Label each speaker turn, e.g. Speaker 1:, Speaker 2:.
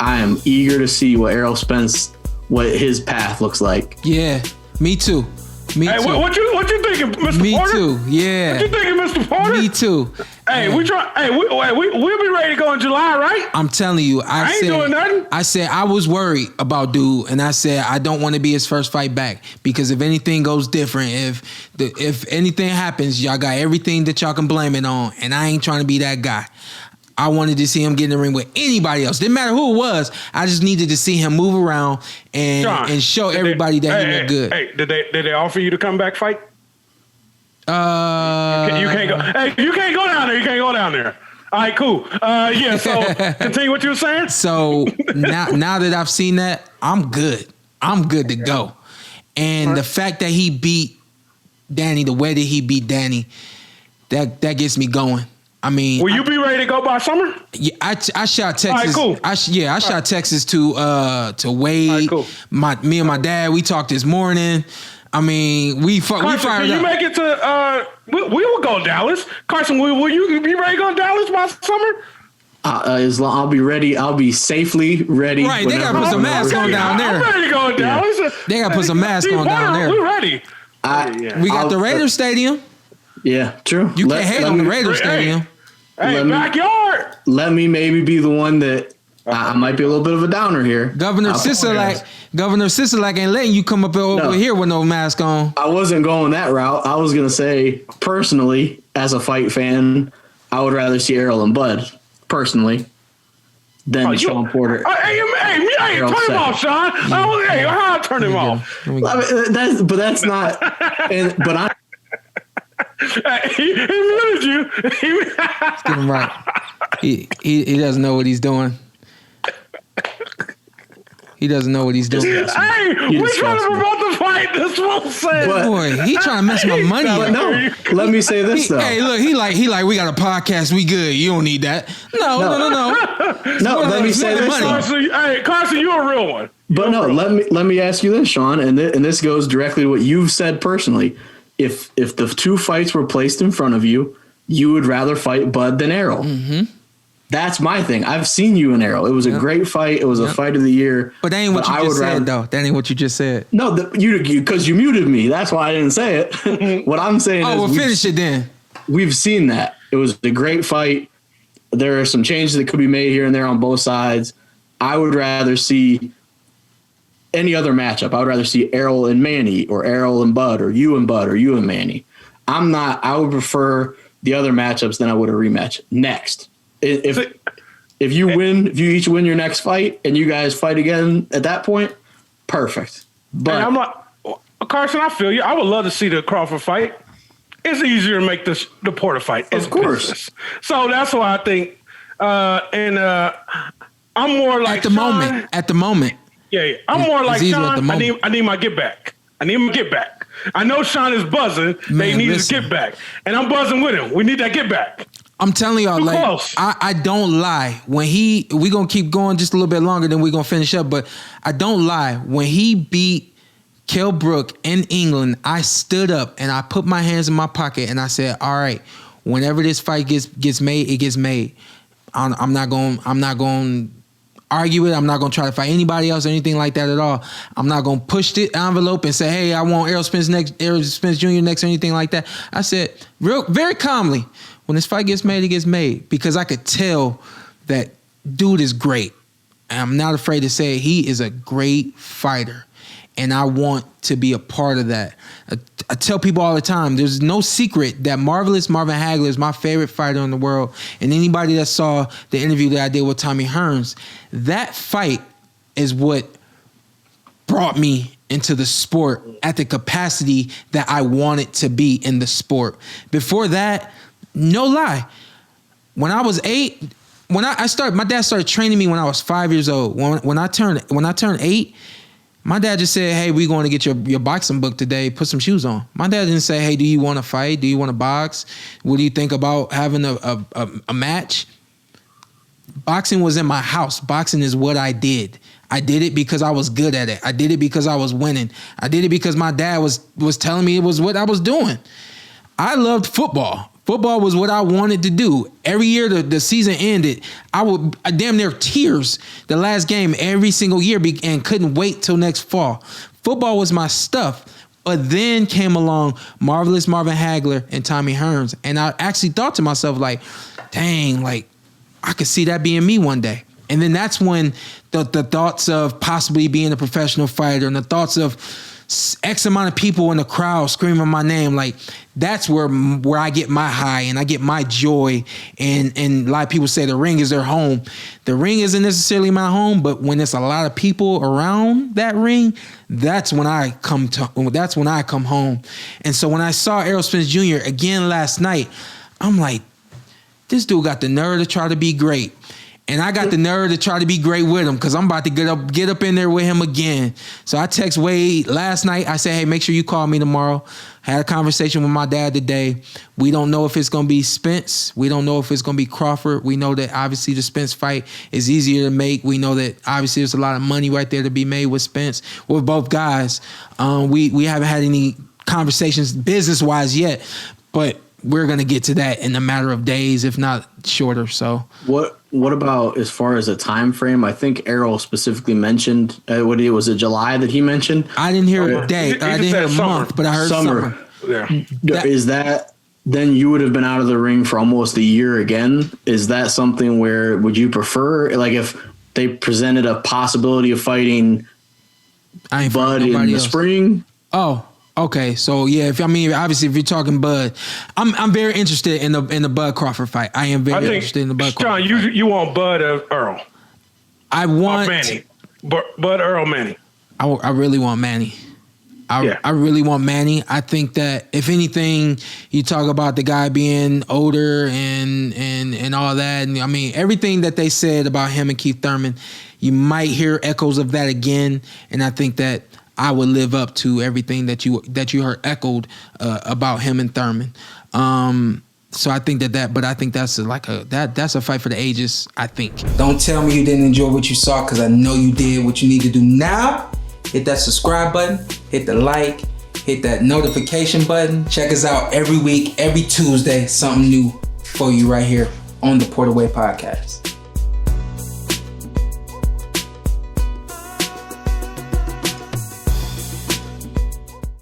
Speaker 1: I am eager to see what Errol Spence, what his path looks like.
Speaker 2: Yeah, me too. Me
Speaker 3: Hey,
Speaker 2: too.
Speaker 3: what you thinking, Mr.
Speaker 2: Me
Speaker 3: Porter?
Speaker 2: too. Yeah.
Speaker 3: What you thinking, Mr. Porter?
Speaker 2: Me too.
Speaker 3: Hey, we'll be ready to go in July, right?
Speaker 2: I'm telling you,
Speaker 3: I ain't doing nothing.
Speaker 2: I said I was worried about dude, and I said I don't want to be his first fight back because if anything goes different, if anything happens, y'all got everything that y'all can blame it on, and I ain't trying to be that guy. I wanted to see him get in the ring with anybody else. Didn't matter who it was. I just needed to see him move around and show everybody that he looked good.
Speaker 3: Hey, did they offer you to come back fight? You can't go. Hey, you can't go down there. You can't go down there. All right, cool. Yeah. So continue what you were saying.
Speaker 2: So now that I've seen that, I'm good. I'm good to go. And the fact that he beat Danny the way that he beat Danny, that gets me going. I mean,
Speaker 3: will you be ready to go by summer?
Speaker 2: Yeah, I shot Texas.
Speaker 3: All right, cool.
Speaker 2: I shot Texas to Wade.
Speaker 3: All right, cool.
Speaker 2: Me and my dad, we talked this morning. I mean, we fired
Speaker 3: Can you
Speaker 2: up.
Speaker 3: make it to? We will go Dallas. Carson, will you be ready to go Dallas by summer?
Speaker 1: As long I'll be ready. I'll be safely ready.
Speaker 2: Right, they gotta put some masks on down there.
Speaker 3: I'm ready to go to Dallas.
Speaker 2: They gotta put some masks on down there.
Speaker 3: We're ready.
Speaker 2: We got the Raiders Stadium.
Speaker 1: Yeah, true.
Speaker 2: You can't hate on the Raiders Stadium.
Speaker 3: Hey, backyard.
Speaker 1: Let me maybe be the one that I might be a little bit of a downer here.
Speaker 2: Governor Sisolak ain't letting you come up over here with no mask on.
Speaker 1: I wasn't going that route. I was gonna say personally, as a fight fan, I would rather see Errol and Bud personally than Shawn Porter.
Speaker 3: Hey, turn him off, Sean. Hey, how I turn him off?
Speaker 1: That's not. But I.
Speaker 3: He muted you.
Speaker 2: Get him right. He doesn't know what he's doing. He doesn't know what he's doing.
Speaker 3: Hey, we're trying to promote the fight. This fool said.
Speaker 2: Boy, he trying to mess my money up.
Speaker 1: No, let me say this though.
Speaker 2: Hey, look, he like we got a podcast. We good. You don't need that. No.
Speaker 1: No, let me say this.
Speaker 3: Carson, you're a real one.
Speaker 1: But no, let me ask you this, Sean, and this goes directly to what you've said personally. If the two fights were placed in front of you, you would rather fight Bud than Errol. Mm-hmm. That's my thing. I've seen you and Errol. It was a great fight. It was a fight of the year.
Speaker 2: But that ain't what you just said, though. That ain't what you just said.
Speaker 1: No, because you muted me. That's why I didn't say it. What I'm saying is,
Speaker 2: we'll finish it then.
Speaker 1: We've seen that. It was a great fight. There are some changes that could be made here and there on both sides. I would rather see any other matchup. I would rather see Errol and Manny, or Errol and Bud, or you and Bud, or you and Manny. I would prefer the other matchups than I would a rematch. Next. If you each win your next fight and you guys fight again at that point, perfect. But
Speaker 3: I'm like, Carson, I feel you. I would love to see the Crawford fight. It's easier to make the Porter fight. Of course. Business. So that's why I think, I'm more like
Speaker 2: At the moment.
Speaker 3: Yeah. I'm more like Sean. I need my get back. I know Sean is buzzing. They need his get back, and I'm buzzing with him. We need that get back.
Speaker 2: I'm telling y'all, I don't lie. When we gonna keep going just a little bit longer, then we gonna finish up. But I don't lie. When he beat Kell Brook in England, I stood up and I put my hands in my pocket and I said, "All right, whenever this fight gets made, it gets made. I'm not going to argue it. I'm not going to try to fight anybody else or anything like that at all. I'm not going to push the envelope and say, hey, I want Errol Spence Jr. next or anything like that. I said very calmly, when this fight gets made, it gets made, because I could tell that dude is great. And I'm not afraid to say it. He is a great fighter. And I want to be a part of that. I tell people all the time, there's no secret that Marvelous Marvin Hagler is my favorite fighter in the world. And anybody that saw the interview that I did with Tommy Hearns, that fight is what brought me into the sport at the capacity that I wanted to be in the sport. Before that, no lie, when I was 8, my dad started training me when I was 5 years old. When I turned 8, my dad just said, hey, we're going to get your boxing book today. Put some shoes on. My dad didn't say, hey, do you want to fight? Do you want to box? What do you think about having a match? Boxing was in my house. Boxing is what I did. I did it because I was good at it. I did it because I was winning. I did it because my dad was telling me it was what I was doing. I loved football. Football was what I wanted to do. Every year the season ended, I damn near tears the last game every single year and couldn't wait till next fall. Football was my stuff. But then came along Marvelous Marvin Hagler and Tommy Hearns. And I actually thought to myself, like, dang, like, I could see that being me one day. And then that's when the thoughts of possibly being a professional fighter and the thoughts of X amount of people in the crowd screaming my name, like that's where I get my high and I get my joy. And a lot of people say the ring is their home. The ring isn't necessarily my home, but when there's a lot of people around that ring, that's when I come home. And so when I saw Errol Spence Jr. again last night, I'm like, this dude got the nerve to try to be great. And I got the nerve to try to be great with him because I'm about to get up in there with him again. So I text Wade last night. I said, hey, make sure you call me tomorrow. I had a conversation with my dad today. We don't know if it's going to be Spence. We don't know if it's going to be Crawford. We know that obviously the Spence fight is easier to make. We know that obviously there's a lot of money right there to be made with Spence, with both guys. We haven't had any conversations business-wise yet, but we're going to get to that in a matter of days, if not shorter. So What about as far as a time frame? I think Errol specifically mentioned was it July that he mentioned? I didn't hear a day. I didn't hear a month, but I heard summer.
Speaker 3: Yeah.
Speaker 1: Is that then you would have been out of the ring for almost a year again? Is that something where would you prefer, like if they presented a possibility of fighting Bud in the spring?
Speaker 2: Oh. Okay, so yeah, obviously if you're talking Bud, I'm very interested in the Bud Crawford fight. I am very interested in the Bud Crawford
Speaker 3: Shawn,
Speaker 2: fight.
Speaker 3: you want Bud or Earl?
Speaker 2: I want
Speaker 3: Manny. Bud, Earl, Manny.
Speaker 2: I really want Manny. I really want Manny. I think that if anything, you talk about the guy being older and all that. And I mean, everything that they said about him and Keith Thurman, you might hear echoes of that again. And I think that I would live up to everything that you heard echoed about him and Thurman. So I think but I think that's that's a fight for the ages, I think. Don't tell me you didn't enjoy what you saw, because I know you did. What you need to do now, hit that subscribe button, hit the like, hit that notification button. Check us out every week, every Tuesday, something new for you right here on the Porter Way Podcast.